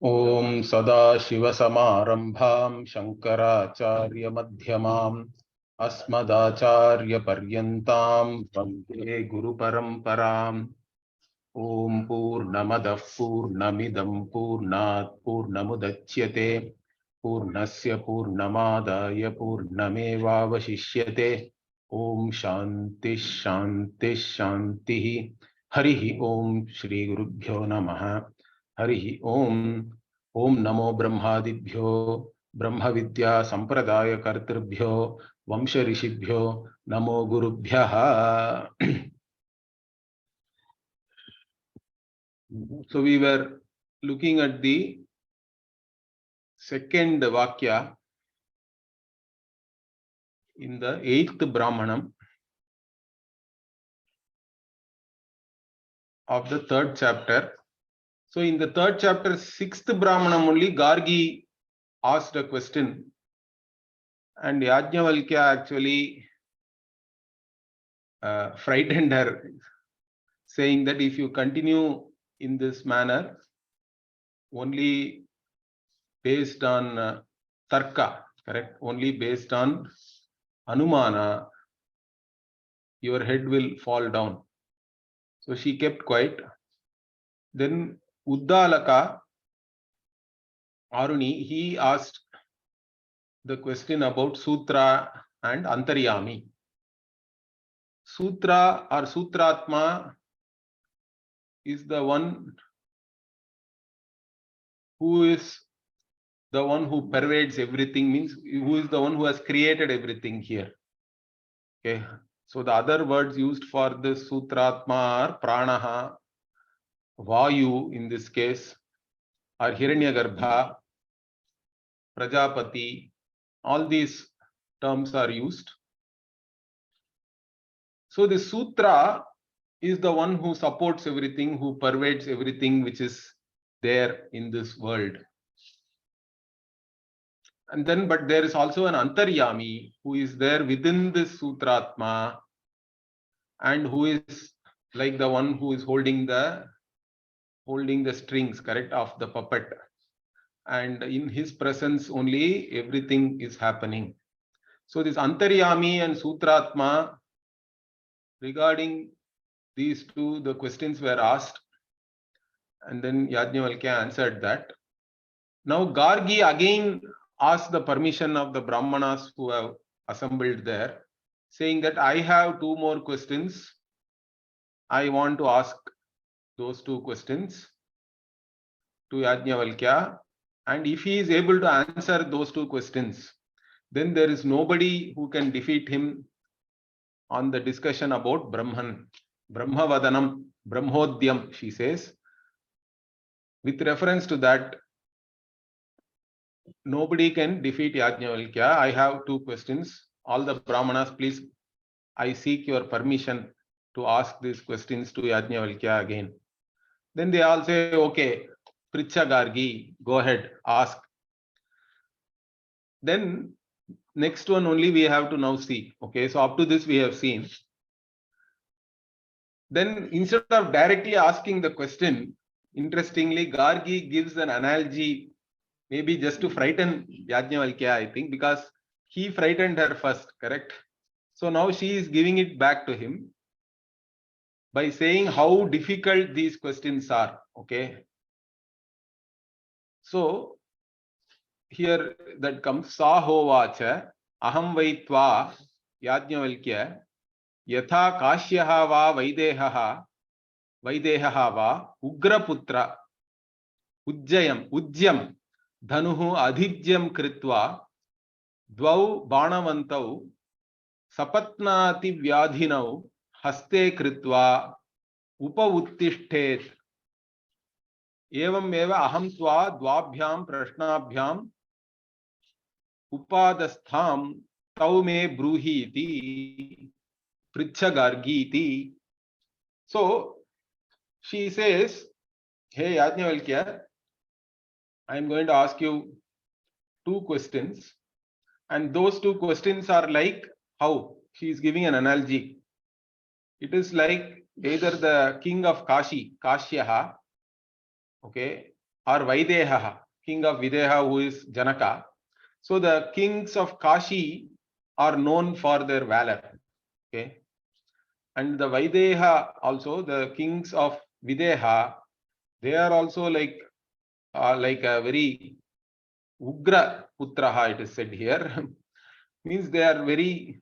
Om Sada Shiva Samarambham Shankaracharya Madhyamam Asmadacharya Paryantam Vande Guru Paramparam. Om Purnamadav Purnamidam Purnat Purnamudachyate Purnasya Purnamadaya Purnamevavashishyate. Om Shanti Shanti Shanti. Harihi Om Shri Gurubhyo Namaha. Harihi Om. Om Namo Brahmadibhyo Brahma Vidya Sampradaya Kartribhyo Vamsha Rishibhyo Namo Gurubhyaha. So we were looking at the second Vakya in the 8th Brahmanam of the 3rd chapter. So in the 3rd chapter, 6th Brahmanam only, Gargi asked a question and Yajnavalkya actually frightened her, saying that if you continue in this manner, only based on Tarka, correct? Only based on Anumana, your head will fall down. So she kept quiet. Then Uddalaka, Aruni, he asked the question about Sutra and Antaryami. Sutra or Sutratma is the one who is the one who pervades everything, means who is the one who has created everything here. Okay. So the other words used for this Sutratma are Pranaha, Vayu in this case, or Hiranyagarbha, Prajapati. All these terms are used. So the Sutra is the one who supports everything, who pervades everything which is there in this world. And then, but there is also an Antaryami who is there within this Sutratma and who is like the one who is holding the strings, correct, of the puppet. And in his presence only everything is happening. So this Antaryami and Sutratma, regarding these two, the questions were asked. And then Yajnavalkya answered that. Now Gargi again asked the permission of the Brahmanas who have assembled there, saying that I have 2 more questions. I want to ask those 2 questions to Yajnavalkya. And if he is able to answer those 2 questions, then there is nobody who can defeat him on the discussion about Brahman. Brahmavadanam, Brahmodyam, she says. With reference to that, nobody can defeat Yajnavalkya. I have 2 questions. All the Brahmanas, please, I seek your permission to ask these questions to Yajnavalkya again. Then they all say, okay, Pricha Gargi, go ahead, ask. Then next one only we have to now see. Okay, so up to this we have seen. Then instead of directly asking the question, interestingly, Gargi gives an analogy, maybe just to frighten Yajnavalkya, I think, because he frightened her first, correct? So now she is giving it back to him by saying how difficult these questions are. Okay. So here that comes Sahovacha Aham Vaitva Yajnavalkya Yatha Kashyaha va Vaidehaha va Ugraputra Ujjam Dhanuhu Adhijyam Kritva Dvau Banavantau Sapatnati Vyadhinau Haste Kritva Upavuttishtet Evam eva aham tva dvabhyam prashnabhyam upadastham tau me bruhi iti pricha gargi iti. So she says, hey Yajnavalkya, I am going to ask you 2 questions, and those 2 questions are like how? She is giving an analogy. It is like either the king of Kashi, Kashyaha, okay, or Vaideha, king of Videha, who is Janaka. So the kings of Kashi are known for their valor. Okay. And the Vaideha also, the kings of Videha, they are also like a very Ugra Putraha, it is said here. Means they are very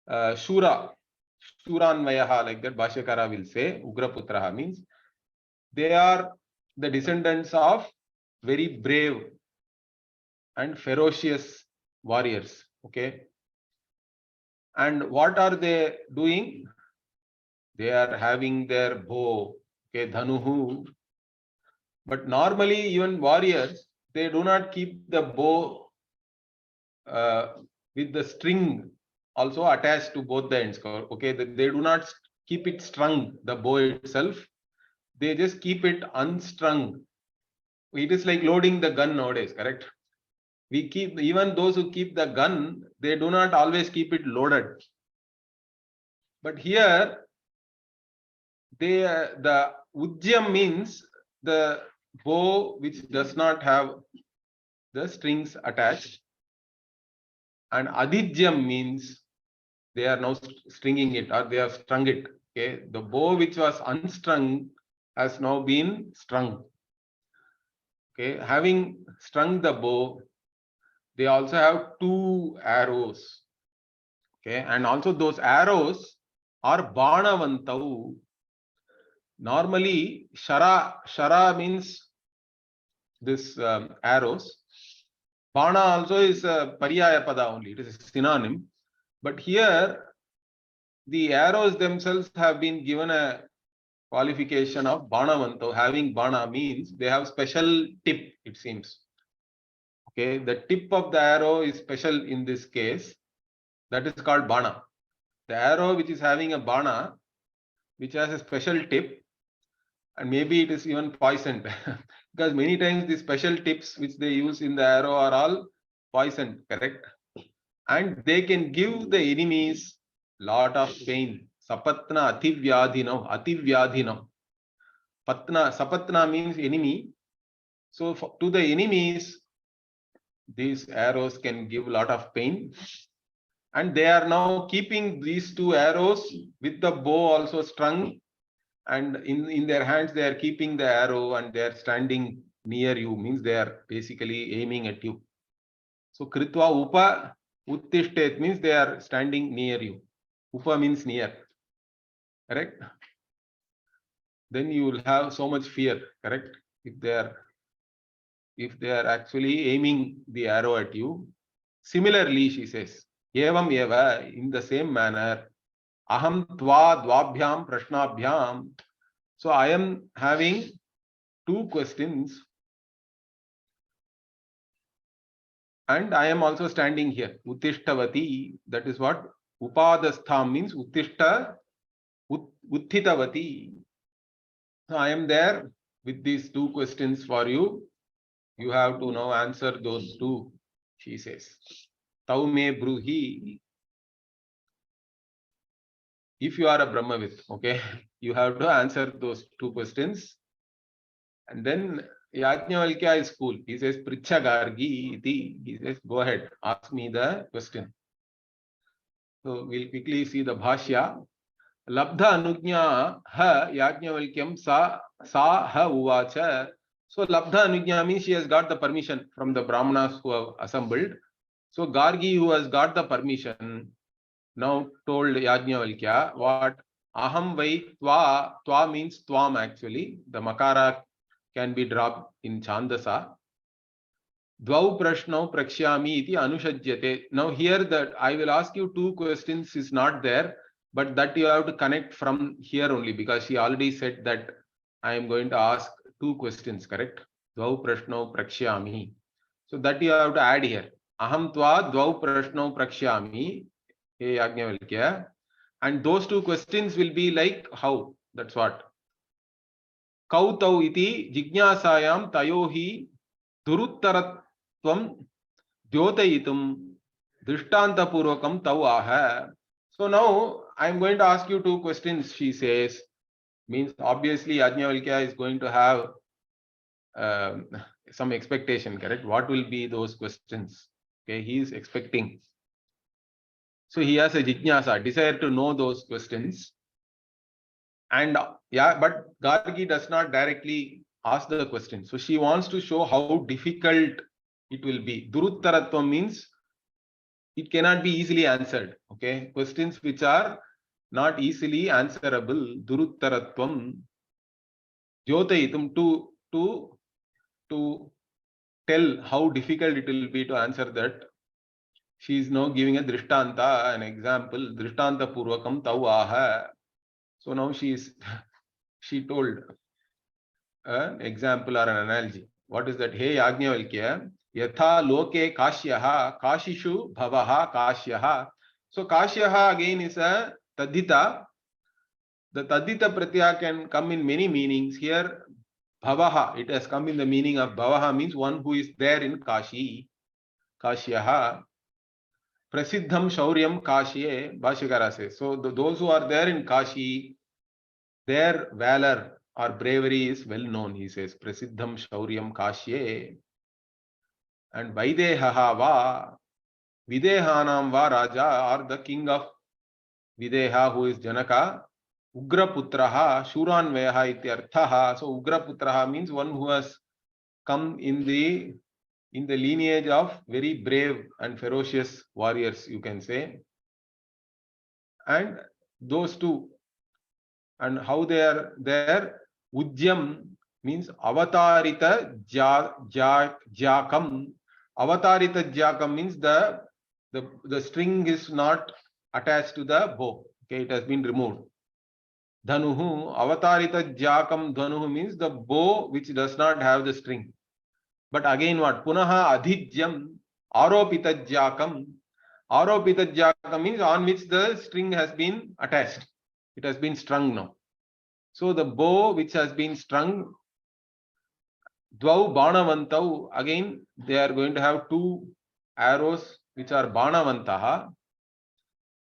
Shura, Shuranvayaha, like that Bhashyakara will say. Ugra Putraha means they are the descendants of very brave and ferocious warriors. Okay. And what are they doing? They are having their bow, okay, dhanuhu. But normally, even warriors, they do not keep the bow with the string also attached to both the ends. Okay, they do not keep it strung, the bow itself. They just keep it unstrung. It is like loading the gun nowadays, correct? We keep, even those who keep the gun, they do not always keep it loaded. But here, the Ujjam means the bow which does not have the strings attached, and Adijyam means they are now stringing it, or they have strung it. Okay, the bow which was unstrung has now been strung. Okay, having strung the bow, they also have 2 arrows. Okay, and also those arrows are Banavantau. Normally, Shara means this arrows. Bana also is a Pariyaya Pada only, it is a synonym. But here, the arrows themselves have been given a qualification of Banavanto. Having Bana means they have special tip, it seems. Okay, the tip of the arrow is special in this case. That is called Bana. The arrow which is having a Bana, which has a special tip, and maybe it is even poisoned. Because many times the special tips which they use in the arrow are all poisoned, correct? And they can give the enemies lot of pain. Sapatna ativyadhinam. Sapatna means enemy. So to the enemies, these arrows can give lot of pain. And they are now keeping these 2 arrows with the bow also strung, and in their hands they are keeping the arrow, and they are standing near you, means they are basically aiming at you. So Kritva Upa Uttishtet means they are standing near you. Upa means near. Correct? Then you will have so much fear, correct? If they are actually aiming the arrow at you. Similarly, she says, Evam eva, in the same manner, Aham tva dvabhyam prashnabhyam. So I am having 2 questions, and I am also standing here. Uttishhtavati, that is what Upadastham means. Uttishta, Uttitavati. So I am there with these 2 questions for you. You have to now answer those 2, she says. Tau me bruhi. If you are a Brahmavid, okay, you have to answer those 2 questions. And then Yajnavalkya is cool. He says, Pricha Gargi iti. He says, go ahead, ask me the question. So we'll quickly see the Bhashya. Labdha anujnya ha Yajnavalkyam sa ha uvacha. So Labdha anujnya means she has got the permission from the Brahmanas who have assembled. So Gargi, who has got the permission, now told Yajnavalkya what? Aham vai tva. Tva means tvam actually. The makara can be dropped in Chandasa. Dvau prashnau prakshyami iti anushajyate. Now here that I will ask you 2 questions is not there, but that you have to connect from here only, because she already said that I am going to ask 2 questions, correct? Dvau prashnau prakshyami. So that you have to add here. Aham tva dvau prashnau prakshyami. Hey Yajnavalkya. And those 2 questions will be like how? That's what. Kautau iti jignasayam tayohi duruttaratvam dyotayitum drishtantapurvakam tau aha. So now I am going to ask you 2 questions, she says. Means obviously Yajnavalkya is going to have some expectation, correct? What will be those questions? Okay, he is expecting. So he has a jijnasa, desire to know those questions. And yeah, but Gargi does not directly ask the question. So she wants to show how difficult it will be. Duruttaratvam means it cannot be easily answered. Okay, questions which are not easily answerable. Duruttaratvam. Jyotayitum, to tell how difficult it will be to answer that. She is now giving a drishtanta, an example. Drishtanta purvakam tau aha. So now she told an example or an analogy. What is that? Hey Yajnavalkya, yatha loke kashyaha, kashishu bhavaha kashyaha. So kashyaha again is a tadhita. The tadhita pratyaya can come in many meanings. Here, bhavaha, it has come in the meaning of bhavaha means one who is there in Kashi. Kashyaha. Prasiddham Shauryam Kashye, Bhashyakara says. So those who are there in Kashi, their valor or bravery is well known, he says. Prasiddham Shauryam Kashye. And Vaidehaha va, Videhanam va Raja, or the king of Videha, who is Janaka, Ugraputraha, Shuranvayaha ityarthaha. So Ugraputraha means one who has come in the lineage of very brave and ferocious warriors, you can say. And those two, and how they are there, Ujjam means avatarita jakam. Avatarita jakam means the string is not attached to the bow. Okay, it has been removed. Dhanuhu, avatarita jakam dhanuhu means the bow which does not have the string. But again what? Punaha adhijyam aropita jakam. Aropita jakam means on which the string has been attached. It has been strung now. So the bow which has been strung, dvau banavantau, again they are going to have two arrows which are banavantaha.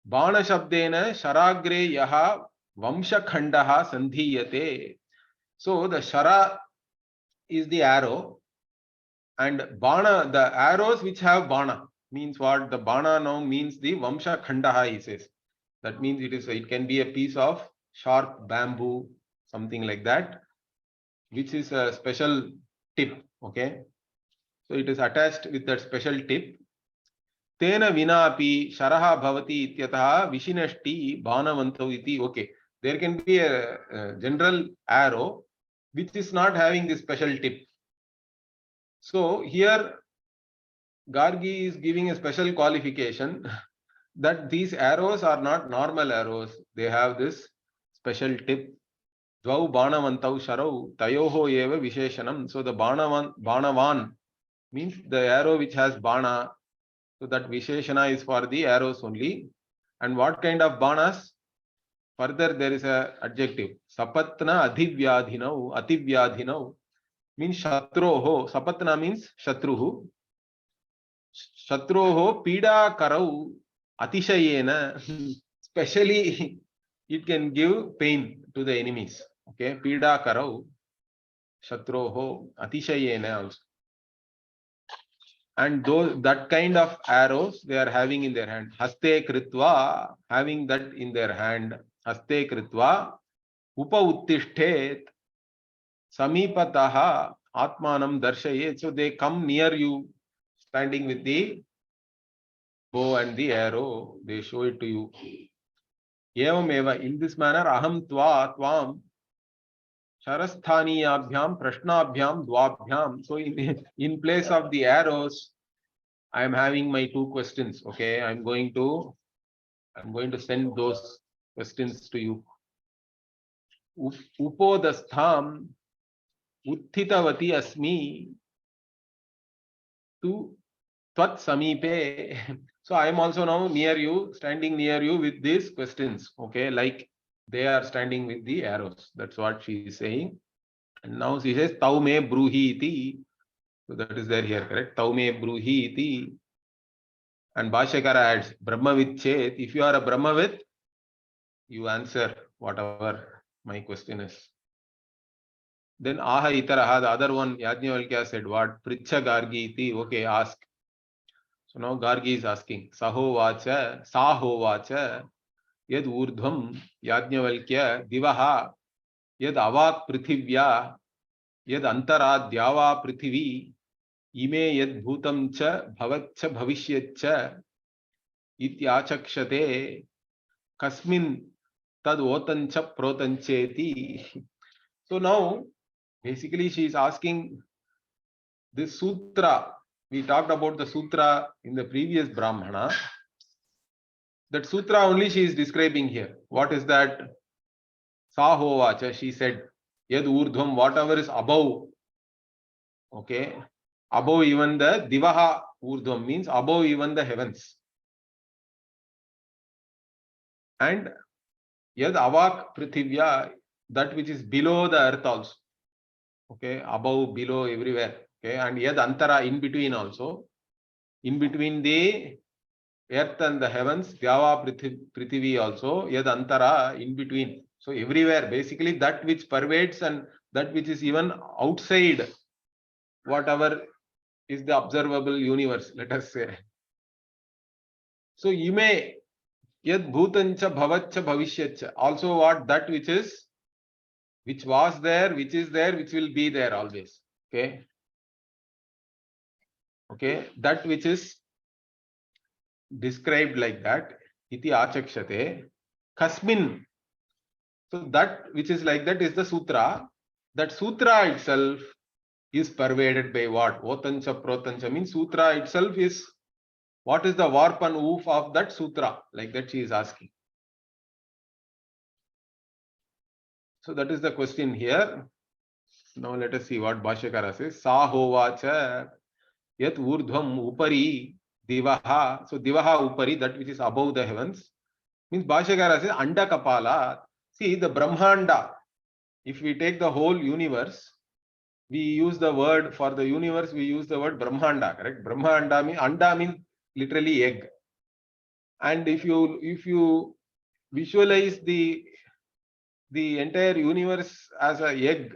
Bana shabdena sharagre yaha vamshakhandaha sandhiyate. So the shara is the arrow, and bana, the arrows which have bana, means what? The bana now means the vamshakhandaha, he says. That means it can be a piece of sharp bamboo, something like that, which is a special tip. Okay, so it is attached with that special tip. Tena vinapi sharaha bhavati ityataha vishinashti banavantav iti. Okay, there can be a general arrow which is not having this special tip. So here Gargi is giving a special qualification that these arrows are not normal arrows. They have this special tip. Dvau banavantau sharau tayoho eva visheshanam. So the banavan means the arrow which has bana. So that visheshana is for the arrows only. And what kind of banas? Further there is a adjective. Sapatna adhivyadhinau, ativyadhinau means shatroho. Sapatna means shatruhu. Shatroho pida karau atishayena. Especially it can give pain to the enemies. Okay, pida karau shatroho atishayena also. And those, that kind of arrows they are having in their hand. Haste kritva, having that in their hand. Haste kritva upa uttishtet samipataha atmanam darshayet. So they come near you, standing with the bow and the arrow. They show it to you. Evam eva, in this manner, aham tvam sharasthaniyabhyam prashnabhyam dvabhyam. So in place of the arrows, I am having my two questions. Okay, I'm going to send those questions to you. Upodastham uthitavati asmi tu tvat samipe. So I am also now near you, standing near you with these questions. Okay, like they are standing with the arrows. That's what she is saying. And now she says tau me bruhi iti. So that is there here, correct? Tau me bruhi iti. And Bhashyakara adds Brahmavit chet. If you are a Brahmavit, you answer whatever my question is. Then aha itaraha, the other one, Yajnavalkya said what? Pricha Gargi iti, okay, ask. So now Gargi is asking, Sahovacha, Sahovacha, Yad Urdhvam, Yajnavalkya, Divaha, Yad Avak Prithivya, Yad Antara Dyava Prithivi, Ime Yad Bhutam cha, Bhavatcha Bhavishyatcha, Ityachakshate, Kasmin Tad Otancha Protancheti. So now, basically, she is asking this sutra. We talked about the sutra in the previous Brahmana. That sutra only she is describing here. What is that? Sahovacha, she said, Yad Urdhvam, whatever is above, okay, above even the Divaha Urdhvam means above even the heavens. And Yad Avak Prithivya, that which is below the earth also. Okay, above, below, everywhere. Okay, and Yad Antara, in between also. In between the earth and the heavens, Dyava Prithivi also, Yad Antara, in between. So everywhere, basically that which pervades and that which is even outside whatever is the observable universe, let us say. So Ime Yad Bhutancha Bhavatcha Bhavishyatcha. Also what? That which is, which was there, which is there, which will be there always. Okay. Okay. That which is described like that. Iti achakshate. Kasmin. So that which is like that is the sutra. That sutra itself is pervaded by what? Otancha protancha means sutra itself is, what is the warp and woof of that sutra? Like that she is asking. So that is the question here. Now let us see what Bhashyakara says. Sahovacha yat urdhvam upari divaha. So divaha upari, that which is above the heavens. Means Bhashyakara says anda kapala. See the Brahmanda. If we take the whole universe, we use the word for the universe, we use the word Brahmanda, correct? Brahmanda means, anda means literally egg. And if you visualize the entire universe as a egg,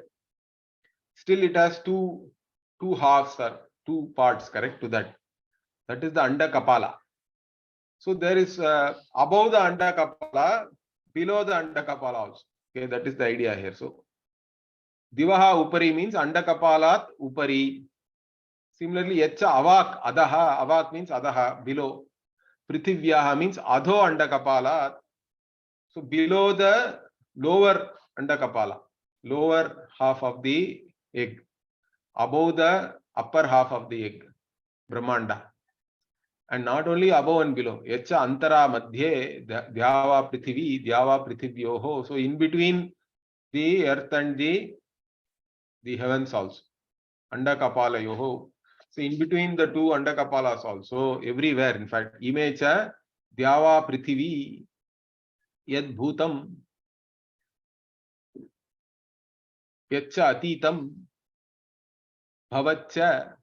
still it has two halves or two parts, correct, to that. That is the anda kapala. So there is above the anda kapala, below the anda kapala also. Okay, that is the idea here. So divaha upari means anda kapalat upari. Similarly, yacha avak adaha. Avak means adaha, below. Prithivyaha means adho anda kapalat. So below the lower anda kapala, lower half of the egg, above the upper half of the egg, Brahmanda. And not only above and below. Yacha antara madhye dhyava prithivi, dhyava prithivyoho. So in between the earth and the heavens also. Anda kapala yoho. So in between the two anda kapalas also, everywhere, in fact, imecha dhyava prithivi yad bhutam yacha atitam bhavaccha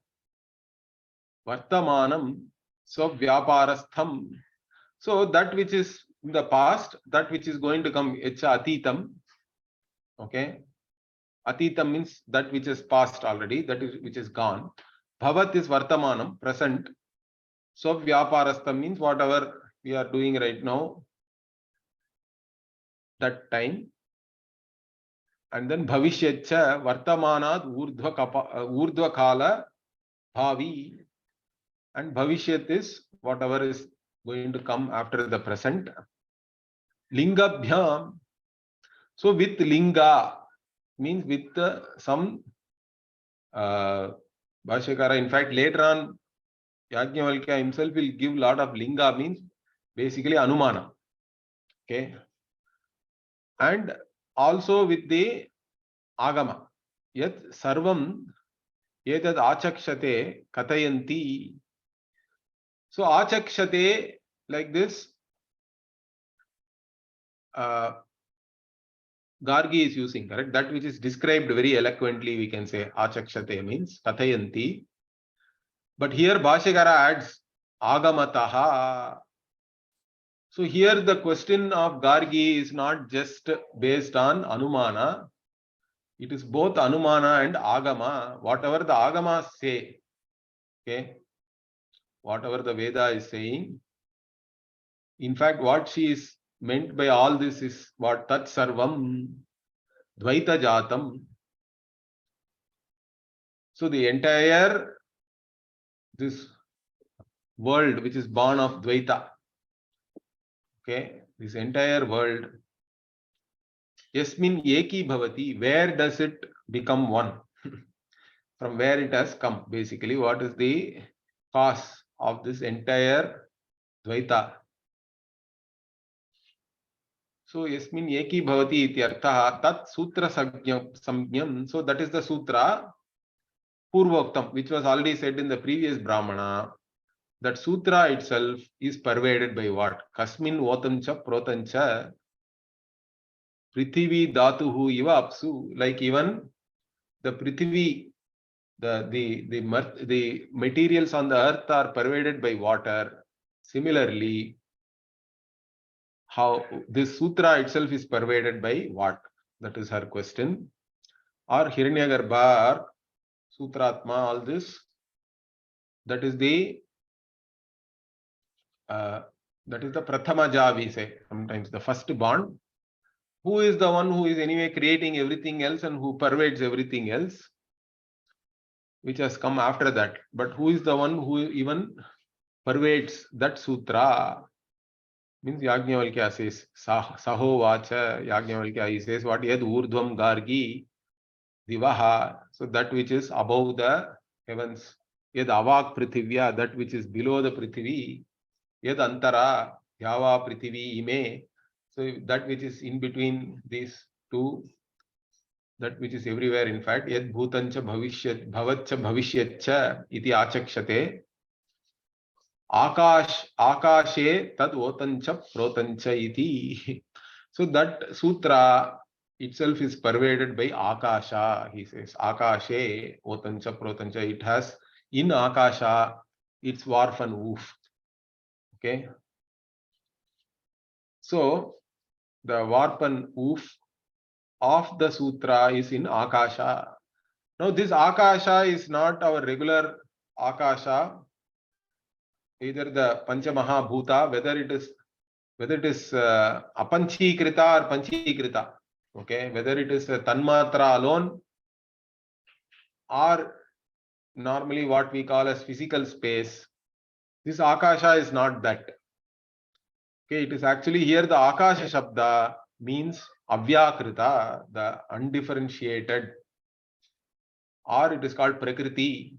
vartamanam swavyaparatham. So that which is in the past, that which is going to come, yacha atitam. Okay. Atitam means that which is past already, that is which is gone. Bhavat is vartamanam, present. Swavyaparatham means whatever we are doing right now, that time. And then bhavishyatcha vartamanad urdhva kala bhavi. And bhavishyat is whatever is going to come after the present. Lingabhyam. So with linga means with some Bhashyakara. In fact, later on, Yajnavalkya himself will give lot of linga, means basically anumana. Okay. And also with the agama. Yat sarvam etad achakshate katayanti. So achakshate, like this, Gargi is using, correct? That which is described very eloquently, we can say achakshate means kathayanti. But here Bhashyakara adds agamataha. So here the question of Gargi is not just based on anumana, It is both Anumana and Agama. Whatever the Agamas say, okay, whatever the Veda is saying, in fact, what she is meant by all this is what Tat Sarvam Dvaita Jatam. So the entire this world which is born of Dvaita, okay, this entire world, Yasmin Eki Bhavati, where does it become one? From where it has come, basically, what is the cause of this entire Dvaita? So, Yasmin Eki Bhavati iti artha tat sutra samjnam. So, that is the sutra Purvoktam, which was already said in the previous Brahmana. That sutra itself is pervaded by what? Kasmin votancha protancha Prithivi dhatuhu iva apsu. Like even the Prithivi, the materials on the earth are pervaded by water. Similarly, how this sutra itself is pervaded by what? That is her question. Or Hiranyagarbha, or Sutratma, all this. That is the Prathamaja, we say sometimes, the first born. Who is the one who is anyway creating everything else and who pervades everything else, which has come after that. But who is the one who even pervades that sutra? Means Yajnavalkya says, Saho Vacha, Yajnavalkya, he says, what yad urdhvam gargi divaha, so that which is above the heavens, yad avak prithivya, that which is below the prithvi, yad antara, yava prithvi ime, so that which is in between these two, that which is everywhere, in fact, yad bhutancha bhavishyat, bhavatcha bhavishyatcha iti achakshate, Akashe tad otancha protancha iti. So that sutra itself is pervaded by Akasha, he says. Akashe otancha protancha. It has in Akasha its warp and woof. Okay. So the warp and woof of the sutra is in Akasha. Now this Akasha is not our regular Akasha, either the Panchamaha Bhuta, whether it is apanchikrita or panchikrita, okay, whether it is a tanmatra alone or normally what we call as physical space, this Akasha is not that. Okay, it is actually here the Akasha Shabda means Avyakrita, the undifferentiated, or it is called Prakriti,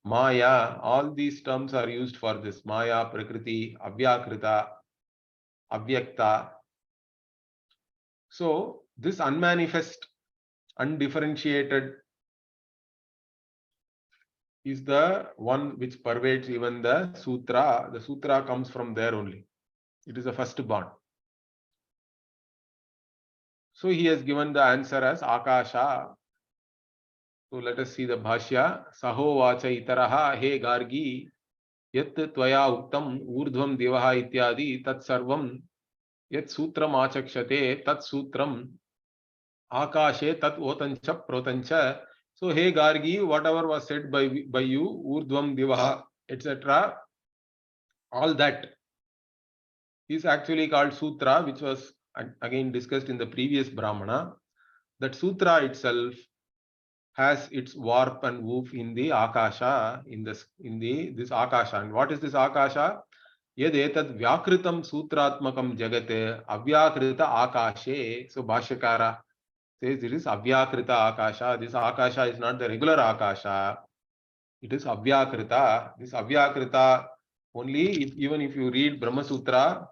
Maya. All these terms are used for this: Maya, Prakriti, Avyakrita, Avyakta. So this unmanifest, undifferentiated is the one which pervades even the sutra. The sutra comes from there only. It is the first born. So he has given the answer as Akasha. So let us see the Bhashya. Saho vacha itaraha he gargi yat tvaya uktam urdhvam divaha ityadi tat sarvam yat sutram achakshate tat sutram Akashe tat otancha protancha. So he gargi, whatever was said by you, urdhvam divaha, etc., all that is actually called sutra, which was again discussed in the previous Brahmana. That sutra itself has its warp and woof in the Akasha, in this Akasha. And what is this Akasha? Yad etad vyakritam sutratmakam jagate avyakrita akashe. So Bhashyakara says it is avyakrita akasha. This Akasha is not the regular Akasha. It is avyakrita. This avyakrita only, even if you read Brahma Sutra,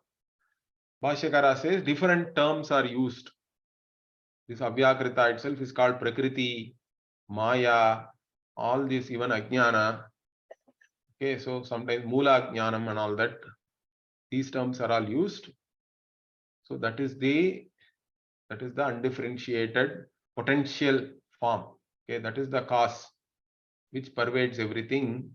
Bhashyakara says different terms are used. This Avyakrita itself is called Prakriti, Maya, all this, even Ajnana. Okay, so sometimes Mula Ajnanam and all that. These terms are all used. So that is the undifferentiated potential form. Okay, that is the cause which pervades everything.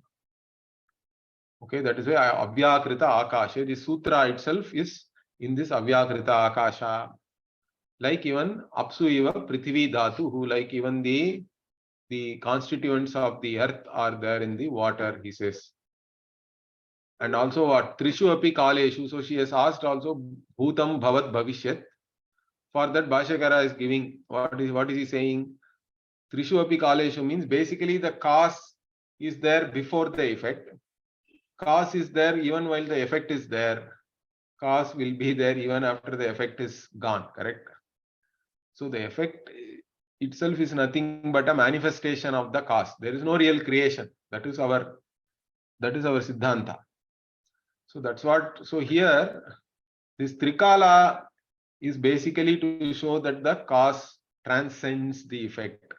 Okay, that is why Avyakrita Akasha. The sutra itself is in this Avyakrita Akasha. like even Apsu Iva Prithvi Dhatu, who like even the constituents of the earth are there in the water, he says. And also what? Trishu api kaleshu. So she has asked also Bhutam Bhavat Bhavishyat. For that Bhashyakara is giving, what is he saying? Trishu api kaleshu means basically the cause is there before the effect. Cause is there even while the effect is there. Cause will be there even after the effect is gone, correct? So the effect itself is nothing but a manifestation of the cause. There is no real creation. That is our Siddhanta. So that's what, so here this Trikala is basically to show that the cause transcends the effect.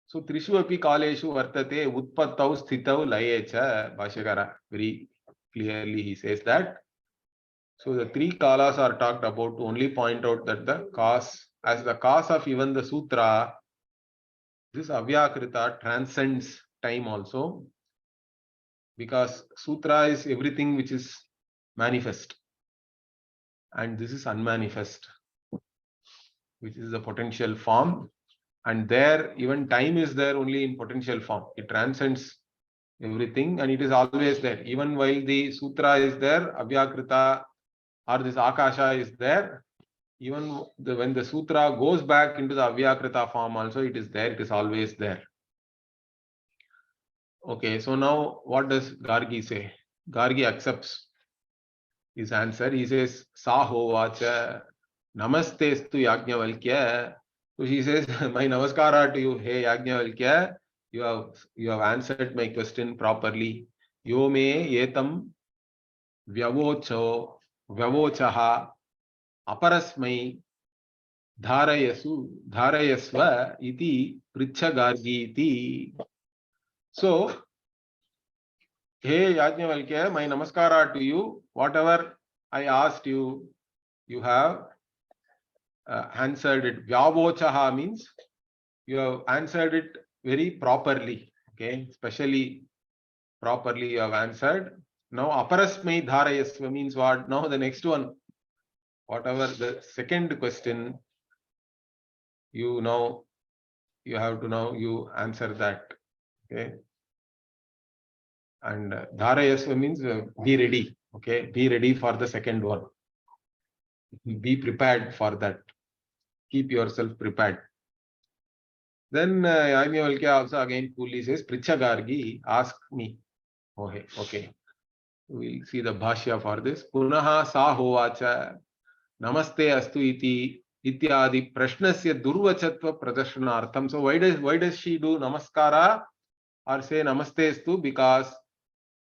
So Trishu api kaleshu vartate utpattau sthitau layecha. Bhashyakara very clearly he says that. So the three kalas are talked about to only point out that the cause, as the cause of even the sutra, this avyakrita transcends time also, because sutra is everything which is manifest, and this is unmanifest, which is the potential form. And there even time is there only in potential form. It transcends everything and it is always there. Even while the sutra is there, avyakrita or this akasha is there, even when the sutra goes back into the avyakrita form also, it is there, it is always there. Okay, so now what does Gargi say? Gargi accepts his answer. He says, Saho vacha namastestu yajnavalkya. So he says, my namaskara to you, hey Yajnavalkya, you have answered my question properly. Yo me yetam vyavochaha aparasmai dharayasva iti prichagargi iti. So, hey Yajnavalkya, my namaskara to you. Whatever I asked you, you have answered it. Vyavochaha means you have answered it very properly. Okay, especially properly you have answered. Now, aparasmai dharayasva means what? Now the next one, whatever the second question, you have to now you answer that. Okay. And dharayasva means be ready. Okay, be ready for the second one. Be prepared for that. Keep yourself prepared. Then Yajnavalkya also again coolly says, Prichagargi, ask me. Okay, okay. We'll see the Bhashya for this. Punaha sa hovacha namaste astu iti ityadi prashnasya durvachatva pradarshanaartham. So why does she do namaskara or say namaste astu? Because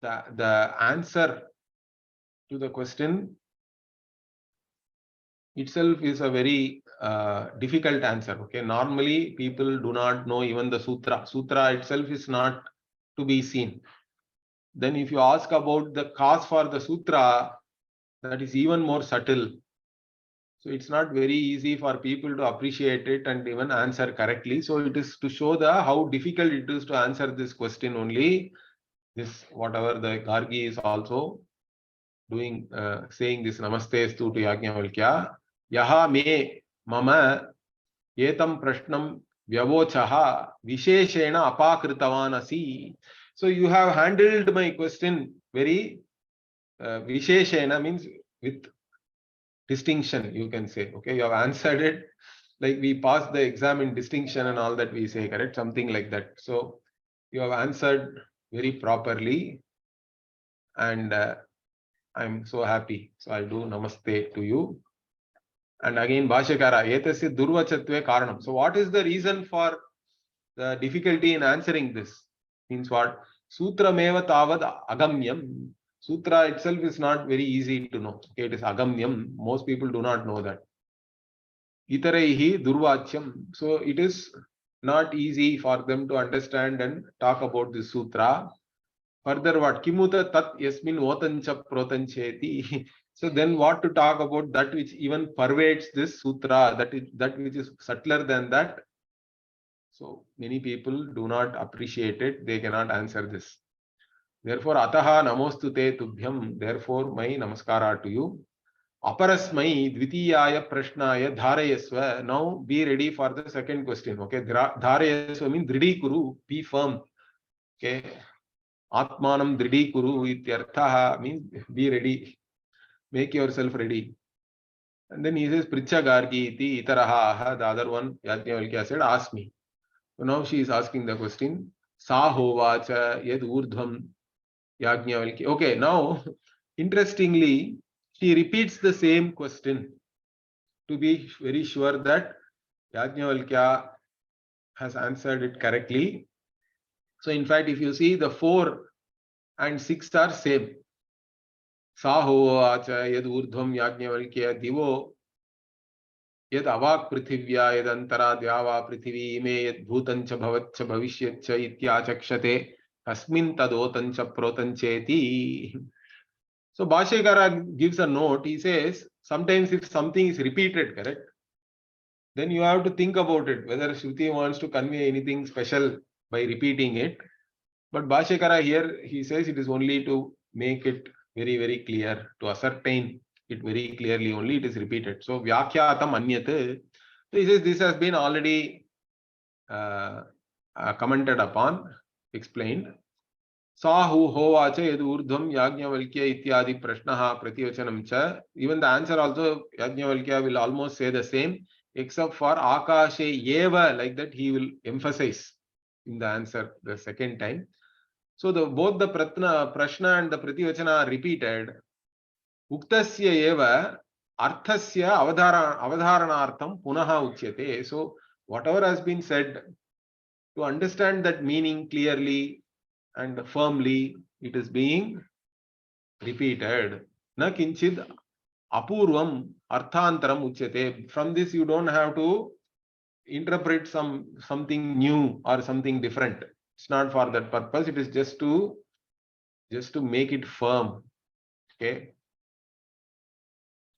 the answer to the question itself is a very difficult answer. Okay, normally people do not know even the sutra. Sutra itself is not to be seen. Then if you ask about the cause for the sutra, that is even more subtle. So it's not very easy for people to appreciate it and even answer correctly. So it is to show how difficult it is to answer this question only. This whatever the Gargi is also doing, saying this namaste to Yajnavalkya. Yaha me mama etam prashnam vyavochaha visheshena apakritavanasi. So you have handled my question very visheshena means with distinction, you can say. Okay, you have answered it like we passed the exam in distinction and all that we say, correct? Something like that. So you have answered very properly, and I'm so happy. So I'll do namaste to you. And again, Bhashyakara, etasya durvachatve karanam. So what is the reason for the difficulty in answering this? Means what? Sutra meva tavad agamyam. Sutra itself is not very easy to know. Okay, it is agamyam. Most people do not know that. Itaraihi durvachyam. So it is not easy for them to understand and talk about this sutra. Further, what? Kimuta tat yasmin otancha protancheti. So then what to talk about that which even pervades this sutra, that which is subtler than that. So many people do not appreciate it. They cannot answer this. Therefore, ataha namostute tubhyam. Therefore, my namaskara to you. Aparasmai dvitiyaya prashnaya dharayasva. Now be ready for the second question. Okay, dharayasva means dhridi kuru, be firm. Okay, atmanam dhridi kuru ityartha means be ready, make yourself ready. And then he says pricha gargi iti itaraha. The other one Yajnavalkya said, ask me. So now she is asking the question. Sa hovacha yad urdhvam Yajnavalkya. Okay, now interestingly, she repeats the same question to be very sure that Yajnavalkya has answered it correctly. So in fact, if you see, the 4 and 6 are same. Sa hovacha yad urdhvam Yajnavalkya divo yad avak prithivya yad antara dyava prithvi ime yad bhutancha bhavatcha bhavishyatcha ityachakshate kasmin tadotancha protancheti. So Bhashyakara gives a note. He says, sometimes if something is repeated, correct, then you have to think about it, whether Shruti wants to convey anything special by repeating it. But Bhashyakara here, he says it is only to make it very, very clear, to ascertain it very clearly, only it is repeated. So Vyakhyatam Anyat. So he says this has been already commented upon, explained. Sahu hovacha yad urdhvam Yajnavalkya ityadi prashnaha prativachanam cha. Even the answer also, Yajnavalkya will almost say the same, except for akashe eva, like that he will emphasize in the answer the second time. So both the prashna and the prativachana are repeated. Uktasya eva arthasya avadharanartham punaha uchyate. So whatever has been said, to understand that meaning clearly and firmly, it is being repeated. Na kinchid apurvam arthantaram uchyate. From this you don't have to interpret something new or something different. It's not for that purpose. It is just to make it firm. Okay.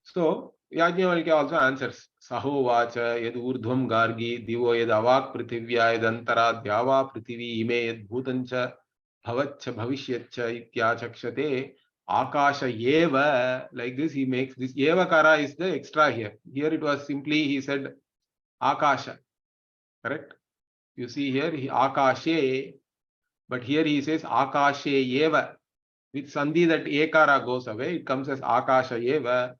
So Yajnavalkya also answers. Saho vacha yad urdhvam gargi divo yad avak prithivya yad antara dyava prithvi ime yad bhutancha bhavatcha bhavishyatcha ityachakshate akasha eva. Like this he makes this evakara is the extra here. Here it was simply he said akasha. Correct? You see here he akashe, but here he says akashe eva. With sandhi that ekara goes away, it comes as akasha eva.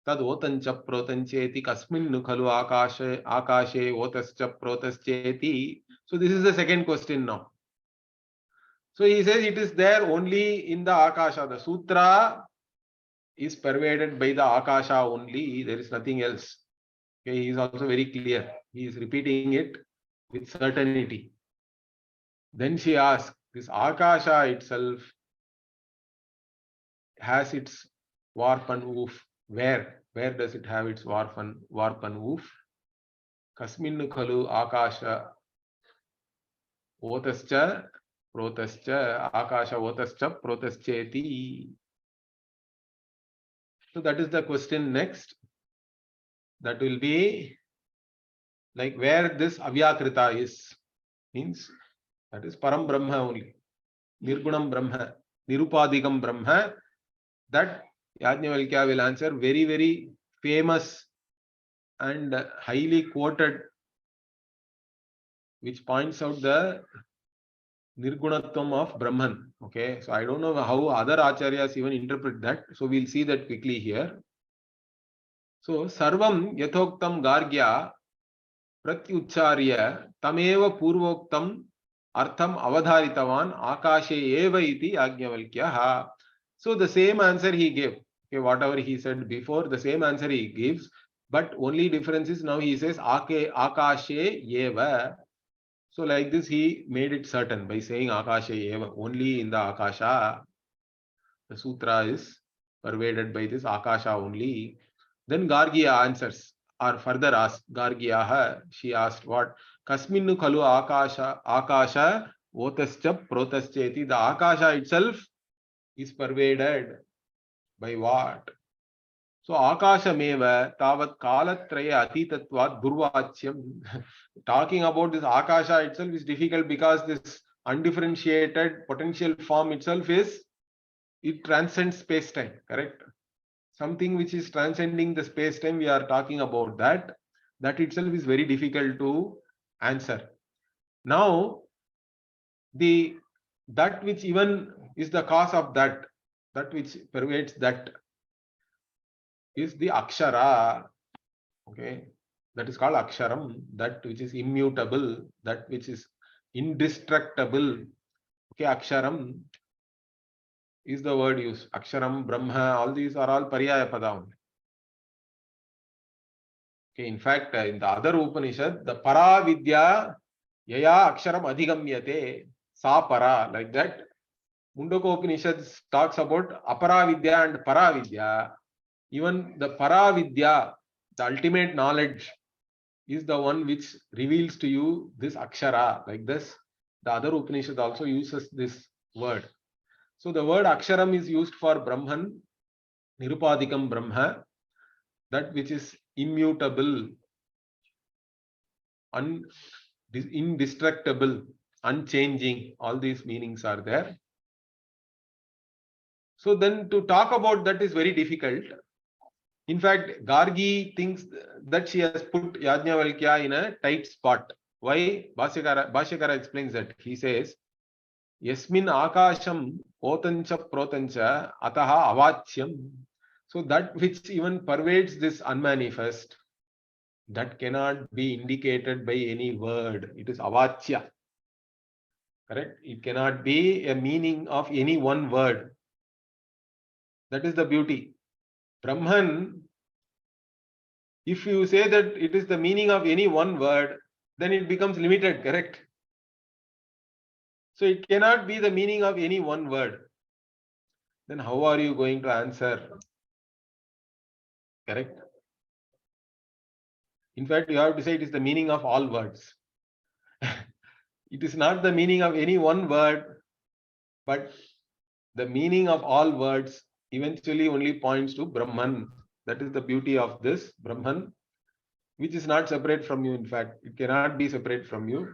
Tad otancha protancheti kasmin nukhalu akashe otascha protascheti. So this is the second question now. So he says it is there only in the akasha. The sutra is pervaded by the akasha only. There is nothing else. Okay, he is also very clear. He is repeating it with certainty. Then she asks, this akasha itself has its warp and woof. Where does it have its warp and woof? Kasmin khalu akasha otascha protascha akasha otascha protascheti. So that is the question next. That will be like where this avyakrita is, means that is param brahma only, nirgunam brahma, nirupadigam brahma. That Yajnavalkya will answer, very, very famous and highly quoted, which points out the nirgunatvam of Brahman. Okay, so I don't know how other acharyas even interpret that. So we'll see that quickly here. So sarvam yathoktam gargya pratyucharya tameva purvoktam artham avadharitavan akashe eva iti Yajnavalkya. So the same answer he gave. Okay, whatever he said before, the same answer he gives, but only difference is now he says akashe eva. So like this he made it certain by saying akashe eva, only in the akasha. The sutra is pervaded by this akasha only. Then Gargiya answers, or further asked, Gargiyaha, she asked what? Kasminu khalu akasha otascha protascheti. The akasha itself is pervaded by what? So akashameva tavat kalatraya atitatvat durvachyam. Talking about this akasha itself is difficult because this undifferentiated potential form itself it transcends space-time, correct? something which is transcending the space-time, we are talking about that. That itself is very difficult to answer. Now, that which even is the cause of that which pervades that is the akshara. Okay, that is called aksharam, that which is immutable, that which is indestructible. Okay, aksharam is the word used. Aksharam, Brahma, all these are all paryaya pada only. Okay, in fact, in the other Upanishad, the para vidya yaya aksharam adhigamyate sa para, like that. Mundaka Upanishad talks about apara vidya and para vidya. Even the para vidya, the ultimate knowledge, is the one which reveals to you this akshara, like this. The other Upanishad also uses this word. So the word aksharam is used for Brahman, Nirupadikam Brahma, that which is immutable, indestructible, unchanging. All these meanings are there. So then to talk about that is very difficult. In fact, Gargi thinks that she has put Yajnavalkya in a tight spot. Why? Bhashyakara explains that. He says, Yasmin akasham otancha protancha ataha avachyam. So that which even pervades this unmanifest, that cannot be indicated by any word. It is avachya. Correct? It cannot be a meaning of any one word. That is the beauty. Brahman, if you say that it is the meaning of any one word, then it becomes limited, correct? So it cannot be the meaning of any one word. Then how are you going to answer? Correct? In fact, you have to say it is the meaning of all words. It is not the meaning of any one word, but the meaning of all words eventually only points to Brahman. That is the beauty of this Brahman, which is not separate from you. In fact, it cannot be separate from you.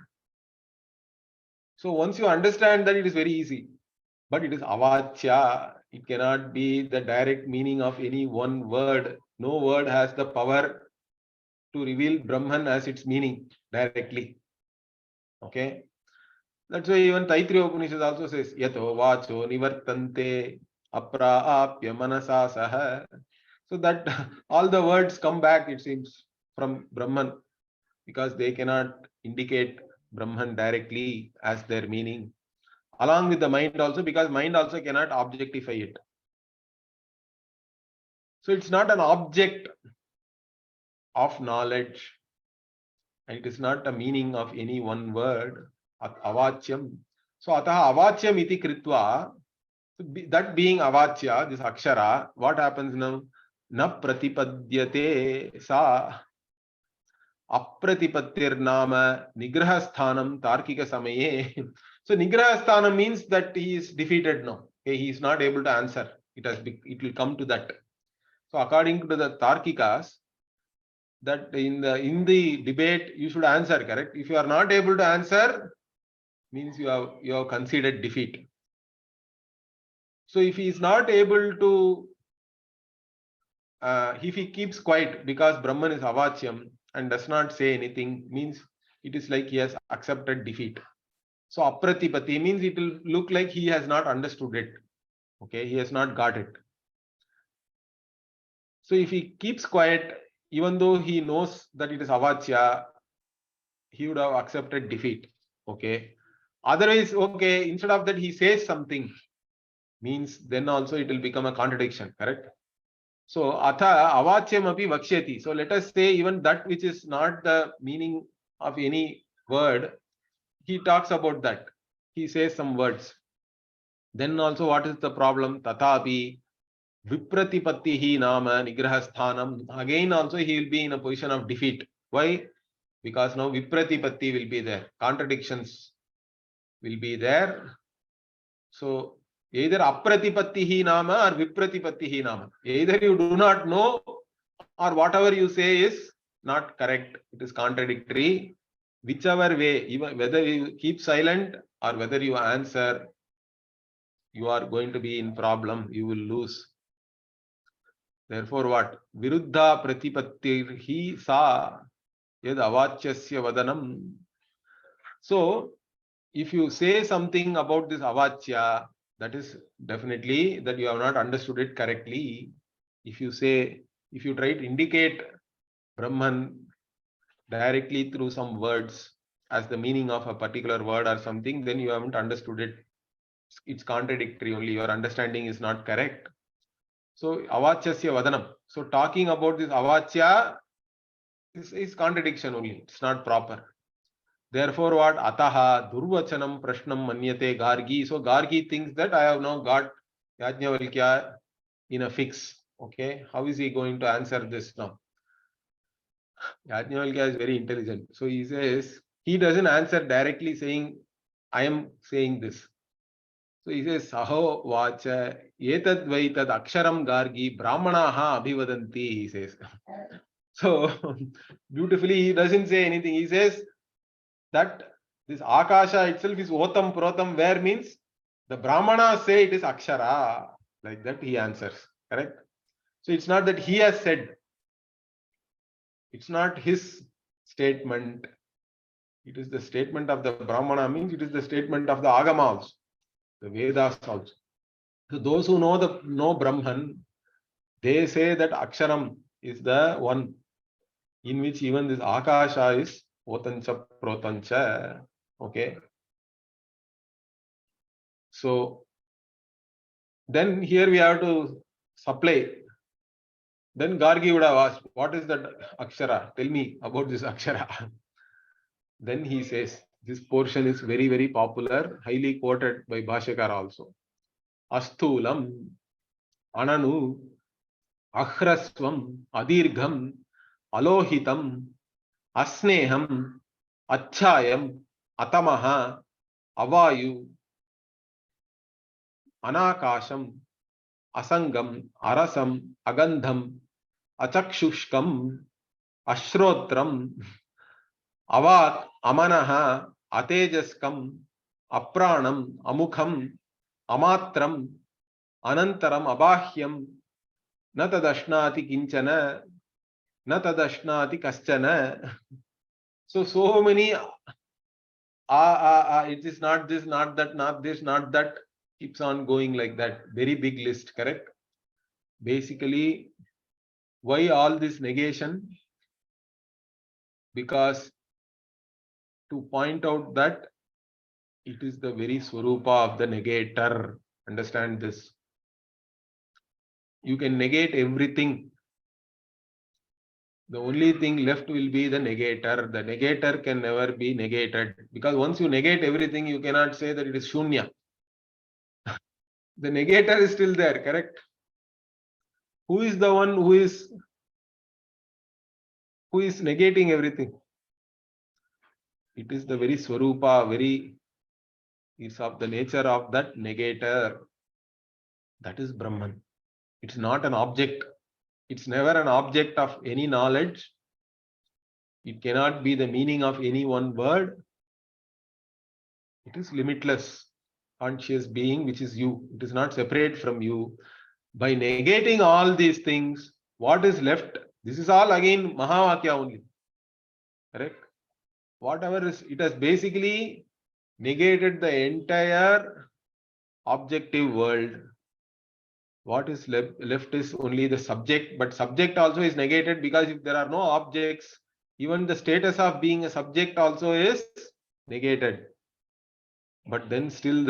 So once you understand that, it is very easy. But it is avachya. It cannot be the direct meaning of any one word. No word has the power to reveal Brahman as its meaning directly. Okay. That's why even Taittiriya Upanishad also says, Yato vacho nivartante apraapya manasa saha. So that all the words come back, it seems, from Brahman, because they cannot indicate Brahman directly as their meaning. Along with the mind also, because mind also cannot objectify it. So it's not an object of knowledge, and it is not a meaning of any one word. Avachyam. So ataha avachyam iti kritva. So that being avachya, this akshara, what happens now? Na pratipadyate sa apratipattir nama nigrahasthanam tarkika samaye. So nigrahasthanam means that he is defeated now. Okay, he is not able to answer. It will come to that. So according to the Tarkikas, that in the debate you should answer, correct? If you are not able to answer, means you have conceded defeat. So if he is not able to, if he keeps quiet because Brahman is avachyam and does not say anything, means it is like he has accepted defeat. So apratipati means it will look like he has not understood it. Okay, he has not got it. So if he keeps quiet, even though he knows that it is avachya, he would have accepted defeat. Okay. Otherwise, okay, instead of that, he says something, means then also it will become a contradiction, correct? So atha avachyam api vakshyati. So let us say even that which is not the meaning of any word, he talks about that. He says some words. Then also what is the problem? Tathapi Vipratipattihi nama nigrahasthanam. Again also he will be in a position of defeat. Why? Because now Vipratipatti will be there. Contradictions will be there. So either Apratipattihi nama or Vipratipattihi nama. Either you do not know or whatever you say is not correct. It is contradictory. Whichever way, even whether you keep silent or whether you answer, you are going to be in problem. You will lose. Therefore, what? Viruddha pratipattir hi sa yad avachyasya vadanam. So, if you say something about this avachya, that is definitely that you have not understood it correctly. If you try to indicate Brahman directly through some words as the meaning of a particular word or something, then you haven't understood it. It's contradictory only. Your understanding is not correct. So, avachyasya vadanam. So, talking about this avachya is contradiction only. It's not proper. Therefore, what? Ataha durvachanam prashnam manyate Gargi. So, Gargi thinks that I have now got Yajnavalkya in a fix. Okay, how is he going to answer this now? Yajnavalkya is very intelligent. So, he says, he doesn't answer directly saying, I am saying this. So, he says, Saho vacha etad vaitad aksharam Gargi brahmanaha abhivadanti, he says. So, beautifully, he doesn't say anything. He says that this Akasha itself is Otam Protam, where means the Brahmanas say it is Akshara. Like that he answers. Correct? So it's not that he has said. It's not his statement. It is the statement of the Brahmana, means it is the statement of the Agama also, the Vedas also. So those who know Brahman, they say that Aksharam is the one in which even this Akasha is Otancha Protancha. Okay. So then here we have to supply. Then Gargi would have asked, what is that Akshara? Tell me about this Akshara. Then he says, this portion is very, very popular, highly quoted by Bhashyakara also. Asthulam, Ananu, Ahrasvam, Adirgham, Alohitam, Asneham, Achayam, Atamaha, Avayu, Anakasham, Asangam, Arasam, Agandham, Achakshushkam, Ashrotram, Avat, Amanaha, Atejaskam, Apranam, Amukham, Amatram, Anantaram, Abahyam, Natadashnati Kinchana, Natadashnati Kaschana. So many it is not this, not that, not this, not that, keeps on going like that. Very big list, correct? Basically, why all this negation? Because to point out that it is the very swarupa of the negator. Understand this. You can negate everything. The only thing left will be the negator. The negator can never be negated. Because once you negate everything, you cannot say that it is shunya. The negator is still there, correct? Who is the one who is negating everything? It is the very swarupa, very is of the nature of that negator. That is Brahman. It's not an object. It's never an object of any knowledge. It cannot be the meaning of any one word. It is limitless conscious being, which is you. It is not separate from you. By negating all these things, what is left? This is all again Mahavakya only. Correct? Whatever is, it has basically negated the entire objective world. What is left is only the subject, but subject also is negated, because if there are no objects, even the status of being a subject also is negated. But then still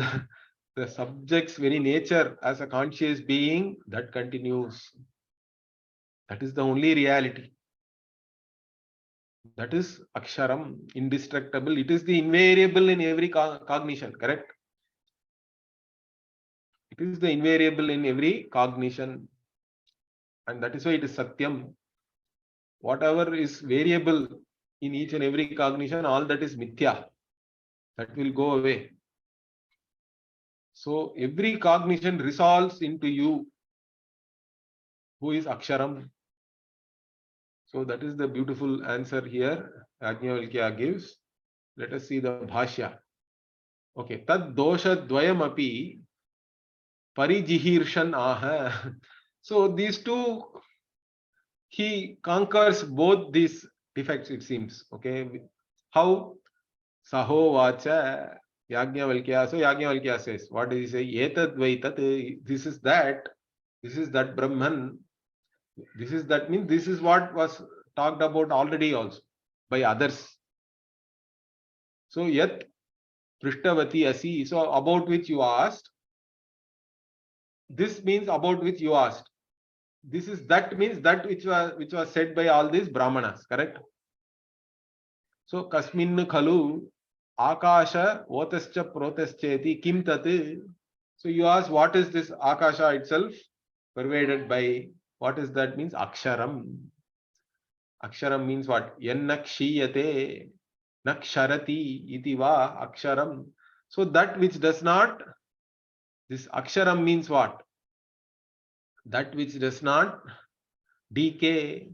the subject's very nature as a conscious being, that continues. That is the only reality. That is Aksharam, indestructible. It is the invariable in every cognition, correct? It is the invariable in every cognition. And that is why it is Satyam. Whatever is variable in each and every cognition, all that is Mithya. That will go away. So every cognition resolves into you, who is Aksharam. So that is the beautiful answer here Yajnavalkya gives. Let us see the Bhashya. Okay. Tad dosha dvayam api parijihirshan aha. So these two he conquers both these defects, it seems. Okay, how? Saho vacha Yajnavalkya. So Yajnavalkya says, what does he say? Etad vaitat, this is that Brahman. This is that means this is what was talked about already also by others. So yet Prishtavati asi. So about which you asked. This means about which you asked. This is that means that which was said by all these Brahmanas, correct? So kasmin khalu akasha otascha protascheti kim tat. So you ask what is this akasha itself pervaded by, what is that means? Aksharam. Aksharam means what? Yannakshiyate naksharati iti va aksharam. So that which does not, this aksharam means what? That which does not decay.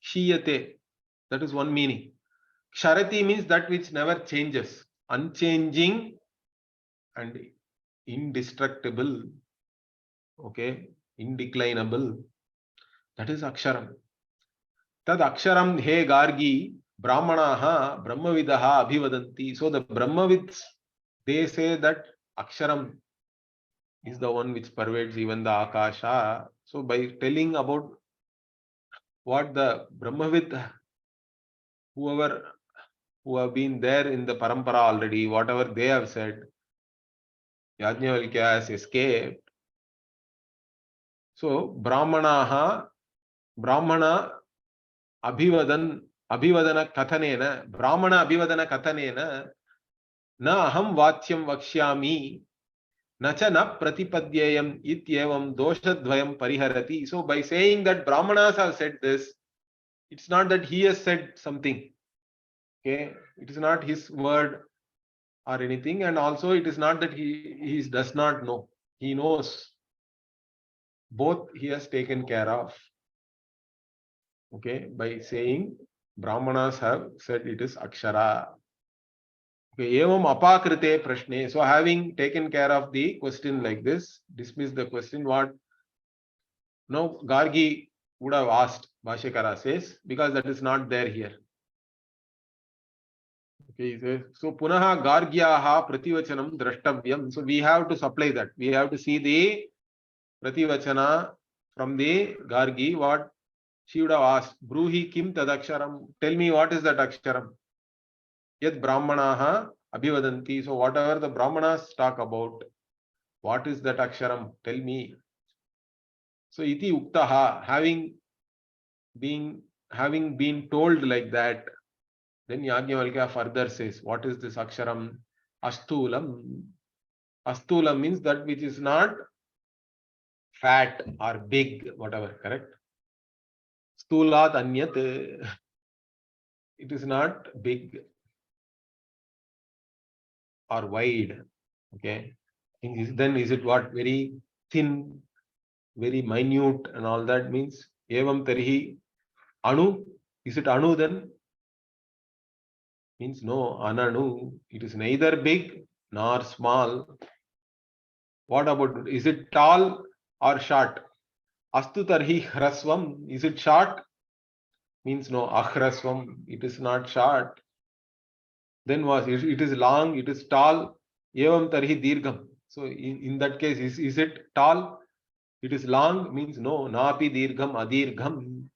Shiyate, that is one meaning. Ksharati means that which never changes, unchanging and indestructible, okay, indeclinable. That is aksharam. Tad aksharam he gargi brahmanaha brahmavidaha abhivadanti. So the brahmavids, they say that aksharam is the one which pervades even the akasha. So by telling about what the brahmavid, whoever who have been there in the parampara already, whatever they have said, Yajnavalkya has escaped. So Brahmana abhivadana kathanena, Brahmana abhivadana kathanena, na aham vatyam vakshyami, na cha na pratipadyayam ityevam doshadvayam pariharati. So by saying that Brahmanas have said this, it's not that he has said something. Okay, it is not his word or anything, and also it is not that he does not know. He knows. Both he has taken care of. Okay, by saying Brahmanas have said it is Akshara. Okay, evam apakrite prashne. So having taken care of the question like this, dismiss the question, what? No, Gargi would have asked, Bhashyakara says, because that is not there here. Okay, he says, so punaha Gargyaha prativachanam drashtavyam. So we have to supply that. We have to see the prativachana from the Gargi, what she would have asked, Bruhi kim tadaksharam. Tell me what is that aksharam? Yad brahmanaha abhivadanti. So whatever the brahmanas talk about, what is that aksharam? Tell me. So iti uktaha, having been told like that, then Yajnavalkya further says, what is this aksharam? Astulam. Astulam means that which is not fat or big, whatever, correct? Stulat anyat. It is not big or wide. Okay. Then is it what? Very thin, very minute, and all that means evam tarihi anu. Is it anu then? Means no, ananu. It is neither big nor small. What about, is it tall or short? Astu tarhi hrasvam. Is it short? Means no, ahrasvam. It is not short. Then was it is long, it is tall. Evam tarhi dirgham. So in that case, is it tall? It is long, means no, napi dirgham adirgham.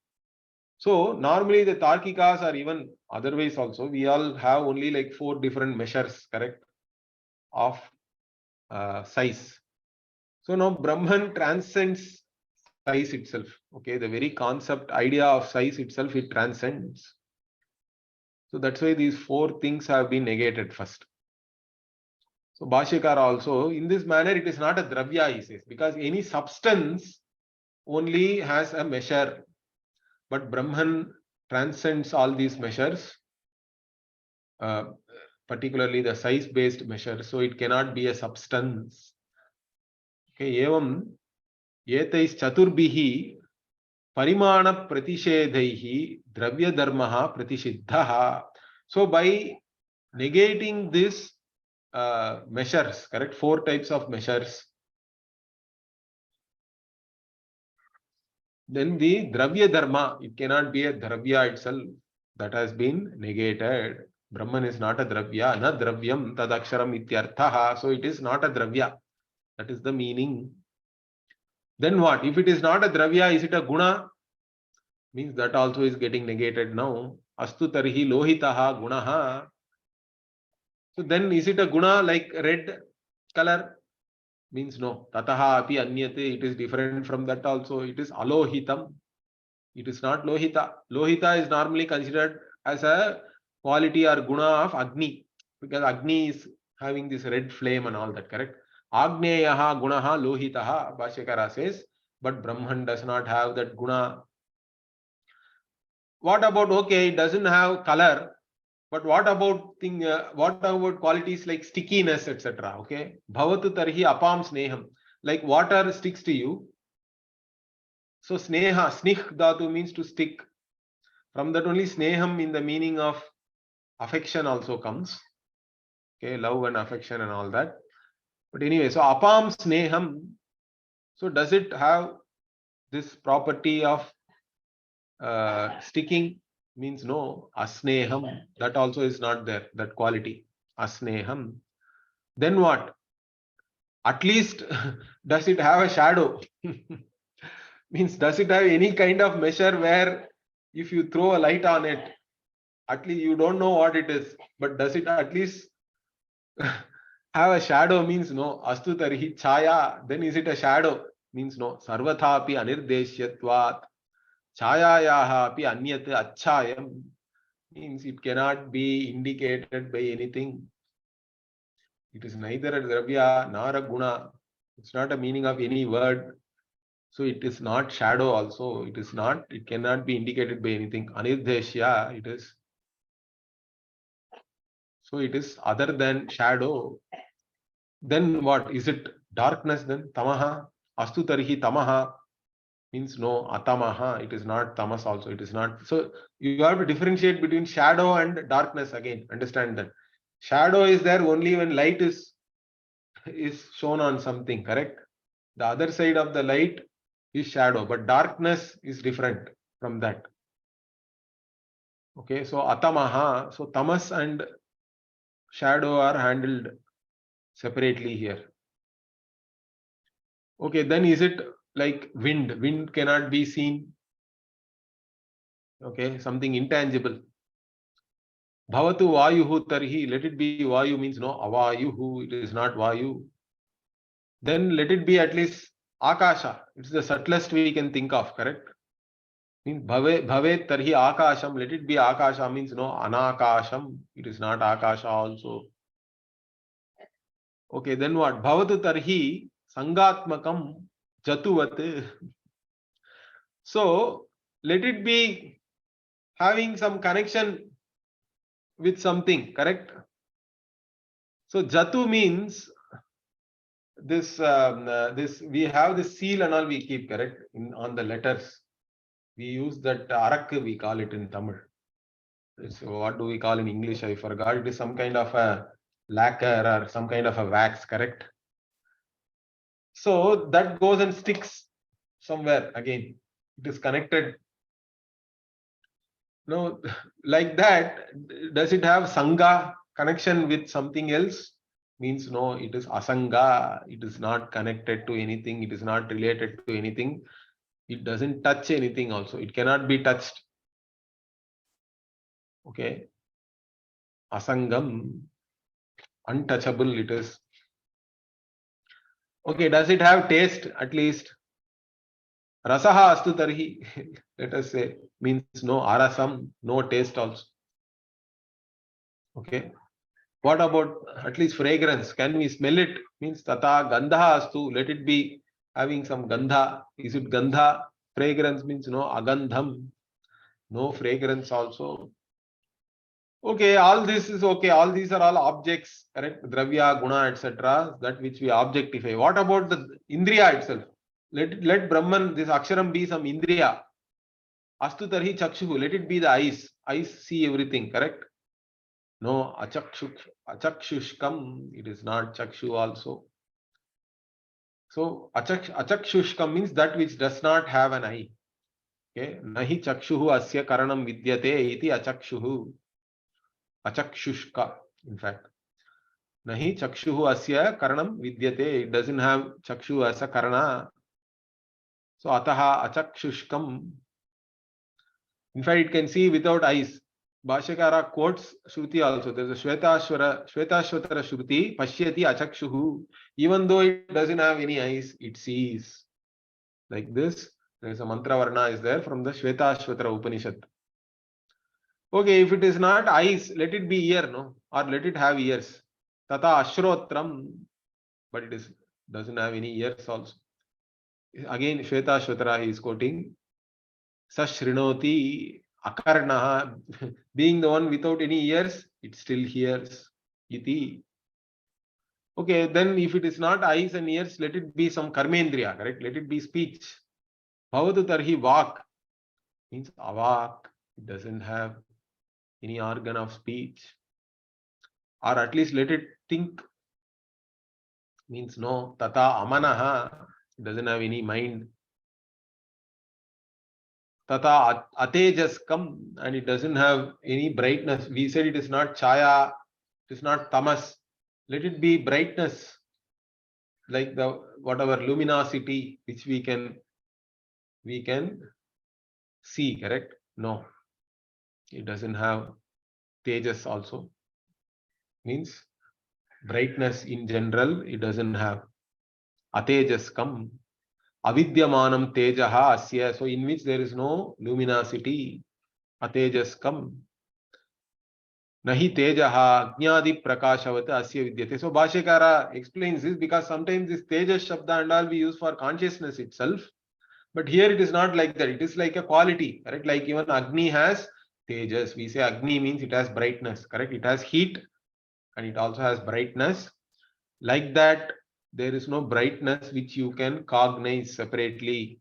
So normally the Tarkikas or even otherwise also, we all have only like 4 different measures, correct, of size. So now Brahman transcends size itself. Okay, the very concept, idea of size itself, it transcends. So that's why these 4 things have been negated first. So Bhashyakara also, in this manner, it is not a dravya, he says, because any substance only has a measure, but Brahman transcends all these measures, particularly the size-based measure, so it cannot be a substance. Okay, evam etais chaturbihi parimana pratishedhaihi dravya dharmaha pratisiddhaha. So by negating this measures, correct, 4 types of measures, Then the dravya dharma, it cannot be a dravya itself. That has been negated. Brahman is not a dravya. Na dravyam tadaksharam ityarthaha. So it is not a dravya. That is the meaning. Then what? If it is not a dravya, is it a guna? Means that also is getting negated now. Astu tarhi lohitaha gunaha. So then is it a guna like red color? Means no. Tataha api anyate. It is different from that also. It is alohitam. It is not lohita. Lohita is normally considered as a quality or guna of Agni, because Agni is having this red flame and all that, correct? Agneyaha gunaha lohitaha, Bhashyakara says, but Brahman does not have that guna. What about, okay, it doesn't have color, but what about qualities like stickiness, etc.? Okay, bhavatu tarhi apam sneham, like water sticks to you. So sneha, snih dhatu means to stick. From that only sneham in the meaning of affection also comes. Okay, love and affection and all that. But anyway, so apam sneham. So does it have this property of sticking? Means no. Asneham. That also is not there. That quality. Asneham. Then what? At least does it have a shadow? Means does it have any kind of measure where if you throw a light on it, at least you don't know what it is, but does it at least have a shadow? Means no. Astu tarhi chaya. Then is it a shadow? Means no. Sarvatha api anirdeshyatvat. Chayayaha api anyat achayam. Means it cannot be indicated by anything. It is neither a dravya nor a guna. It's not a meaning of any word. So it is not shadow also. It cannot be indicated by anything. Anirdeshya, it is. So it is other than shadow. Then what? Is it darkness then? Tamaha. Astu tarhi tamaha. Means no. Atamaha. It is not tamas also. It is not. So you have to differentiate between shadow and darkness again. Understand that. Shadow is there only when light is shown on something, correct? The other side of the light is shadow, but darkness is different from that. Okay, so atamaha, so tamas and shadow are handled separately here. Okay, then is it like wind? Wind cannot be seen. Okay, something intangible. Bhavatu vayuhu tarhi, let it be vayu means no, avayuhu, it is not vayu. Then let it be at least akasha. It's the subtlest we can think of, correct? Means bhave tarhi akasham, let it be akasha means no, anakasham, it is not akasha also. Okay, then what? Bhavatu tarhi sangatmakam jatuvat. So let it be having some connection with something, correct? So jatu means this we have the seal and all we keep, correct? On the letters. We use that arak, we call it in Tamil. So what do we call in English? I forgot. It is some kind of a lacquer or some kind of a wax, correct? So that goes and sticks somewhere again. It is connected. No, like that. Does it have sangha connection with something else? Means no, it is asanga. It is not connected to anything. It is not related to anything. It doesn't touch anything also. It cannot be touched. Okay. Asangam. Untouchable it is. Okay, does it have taste at least? Rasaha astu tarhi, let us say, means no arasam, no taste also. Okay. What about at least fragrance? Can we smell it? Means tata gandha astu, let it be having some gandha. Is it gandha? Fragrance means no agandham, no fragrance also. Okay, all this is okay. All these are all objects, correct? Dravya, guna, etc. That which we objectify. What about the indriya itself? Let Brahman, this Aksharam be some Indriya. Astu tarhi chakshu, let it be the eyes. Eyes see everything, correct? No, achakshushkam, it is not chakshu also. So achakshushkam means that which does not have an eye. Okay, nahi chakshuhu asya karanam vidyate iti achakshuhu. Achakshushka, in fact. Nahi chakshuhu asya karanam vidyate. It doesn't have chakshu as a karana. So ataha achakshushkam. In fact, it can see without eyes. Bhashyakara quotes Shruti also. There's a Shvetashvatara Shruti, Pashyati achakshuhu. Even though it doesn't have any eyes, it sees. Like this, there is a mantra varna is there from the Shvetashvatara Upanishad. Okay, if it is not eyes, let it be ear, no? Or let it have ears. Tata ashrotram, but it doesn't have any ears also. Again, Shvetashvatara he is quoting. Sashrinoti akarnaha, being the one without any ears, it still hears. Iti. Okay, then if it is not eyes and ears, let it be some karmendriya, correct? Let it be speech. Bhavatu tarhi vak means avak. It doesn't have any organ of speech. Or at least let it think. Means no. Tata amanaha. It doesn't have any mind. Tata atejaskam, and it doesn't have any brightness. We said it is not chaya, it is not tamas. Let it be brightness, like the whatever luminosity which we can see, correct? No, it doesn't have tejas also. Means brightness in general, it doesn't have. Atejaskam. Avidyamanam tejaha asya. So in which there is no luminosity. Atejaskam. Nahi tejaha ajnadi prakashavat asya vidyate. So Bhashyakara explains this because sometimes this tejas shabda and all we use for consciousness itself. But here it is not like that. It is like a quality, correct? Like even Agni has tejas. We say Agni means it has brightness, correct? It has heat and it also has brightness. Like that, there is no brightness which you can cognize separately.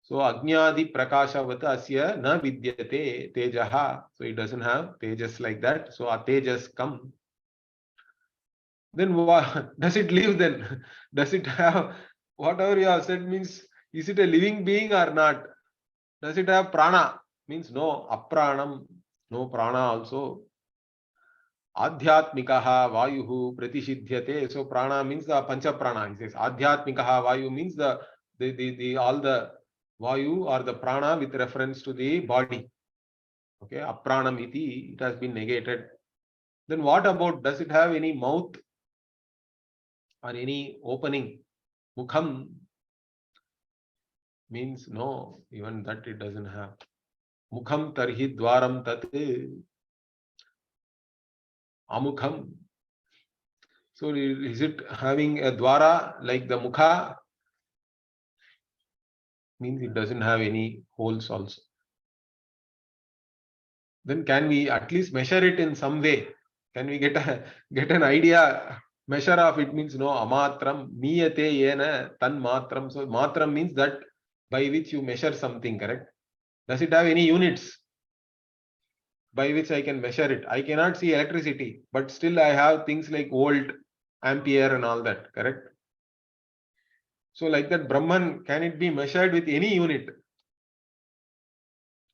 So Agnyadi Prakashavata Asya na vidyate tejaha. So it doesn't have tejas like that. So atejas come. Then what does it live then? Does it have whatever you have said means is it a living being or not? Does it have prana? Means no, apranam, no prana also. Adhyatmikaha vayuhu pratishidhyate. So prana means the pancha prana. He says Adhyatmikaha vayu means the all the vayu or the prana with reference to the body. Okay, apranam iti, it has been negated. Then what about, does it have any mouth or any opening? Mukham means no, even that it doesn't have. Mukham tarhi dwaram tat amukham. So is it having a dwara like the mukha? Means it doesn't have any holes also. Then can we at least measure it in some way? Can we get an idea? Measure of it means no, amatram miyate yena tan matram. So matram means that by which you measure something, correct? Does it have any units by which I can measure it? I cannot see electricity, but still I have things like volt, ampere and all that, correct? So like that Brahman, can it be measured with any unit?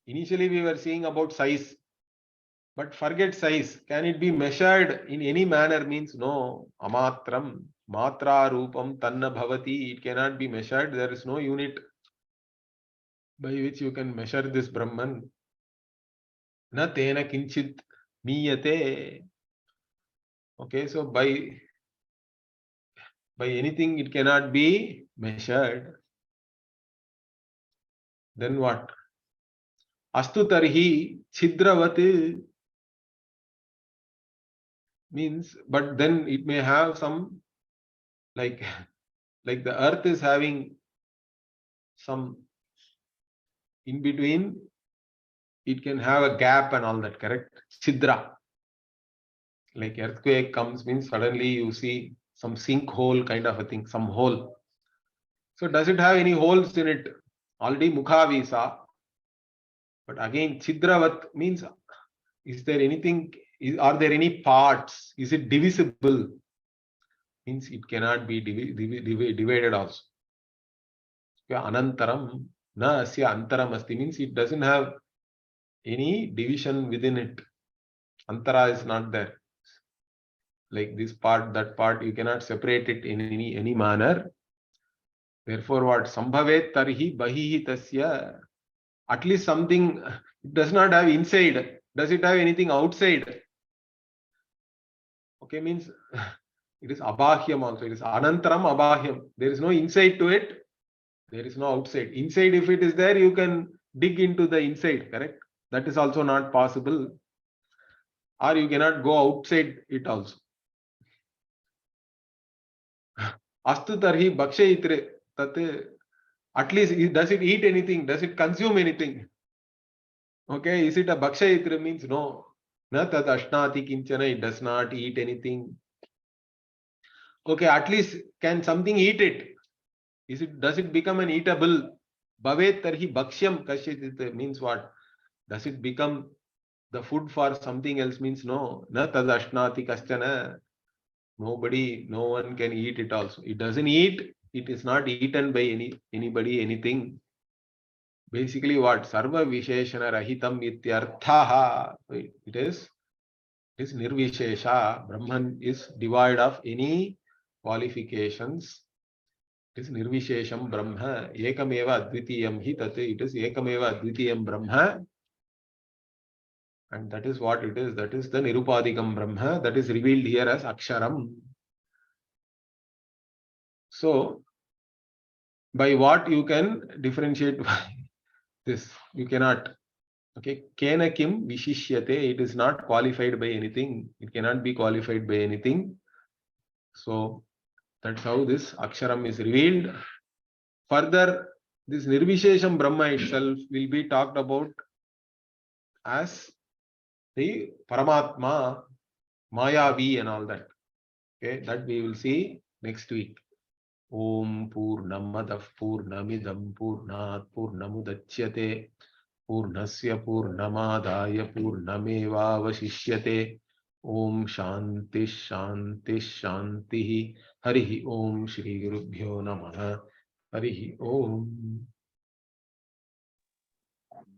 Initially we were seeing about size, but forget size. Can it be measured in any manner? Means no, amatram, matra rupam tanna bhavati. It cannot be measured. There is no unit by which you can measure this Brahman. Na tena kinchit miyate. Okay, so by anything it cannot be measured. Then what? Astu tarhi chidravati means, but then it may have some like the earth is having some in between, it can have a gap and all that, correct? Chidra. Like earthquake comes means suddenly you see some sinkhole kind of a thing, some hole. So does it have any holes in it? Already mukha we saw. But again, chidravat means, is there anything, are there any parts? Is it divisible? Means it cannot be divided also. Anantaram Na asya antaram asti means it doesn't have any division within it. Antara is not there. Like this part, that part, you cannot separate it in any manner. Therefore, what? Sambhavet tarhi bahihi tasya. At least something, it does not have inside. Does it have anything outside? Okay, means it is abhahyam also. It is anantaram abhahyam. There is no inside to it. There is no outside. Inside, if it is there, you can dig into the inside, correct? That is also not possible. Or you cannot go outside it also. Astu tarhi bhakshayitre. At least, does it eat anything? Does it consume anything? Okay, is it a bhakshayitre? Means no. Na tad ashnati kinchana, it does not eat anything. Okay, at least can something eat it? Does it become an eatable? Bhavet tarhi bhakshyam kashyajit means what? Does it become the food for something else? Means no. Na tad ashnati kaschana. Nobody, no one can eat it also. It doesn't eat, it is not eaten by anybody, anything. Basically what? Sarva visheshana rahitam ityarthaha. It is nirvishesha. Brahman is devoid of any qualifications. It is nirvishesham brahma. Ekameva advitiyam hi tat. It is ekameva advitiyam brahma. And that is what it is. That is the nirupadikam brahma. That is revealed here as aksharam. So, by what you can differentiate this? You cannot. Okay, kena kim vishishyate. It is not qualified by anything. It cannot be qualified by anything. So that's how this aksharam is revealed. Further, this nirvishesham Brahma itself will be talked about as the Paramatma, Mayavi and all that. Okay, that we will see next week. Om Purnamadav Purnamidam Purnat Purnamudachyate Purnasya Purnamadaya Purnamevavashishyate. Om Shanti Shanti Shanti. Harihi Om Shri Gurubhyo Namaha. Harihi Om.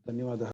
धन्यवादः.